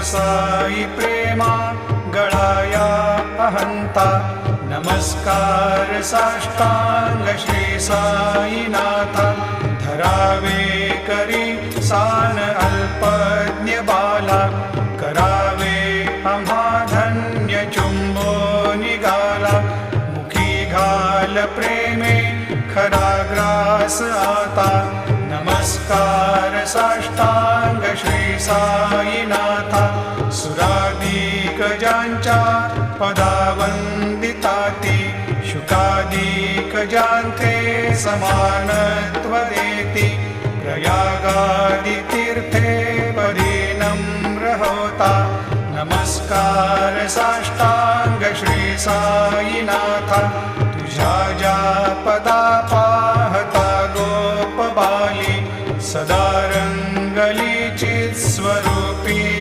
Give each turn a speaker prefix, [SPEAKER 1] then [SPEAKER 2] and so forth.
[SPEAKER 1] साई प्रेमा गळाया अहंता नमस्कार साष्टांग श्री साईनाथ धरावे करी सान अल्पज्ञ बाला करावे आम्हा धन्य चुंबो निघाला मुखी घाल प्रेमे खरा ग्रास आता नमस्कार साष्टांग श्री साईनाथ सुराधिक ज्यांच्या पदावंदिताती शुकाधिक ज्यांचे समानत्व देती प्रयागादि तीर्थे परिनम्र होता नमस्कार साष्टांग श्री साईनाथ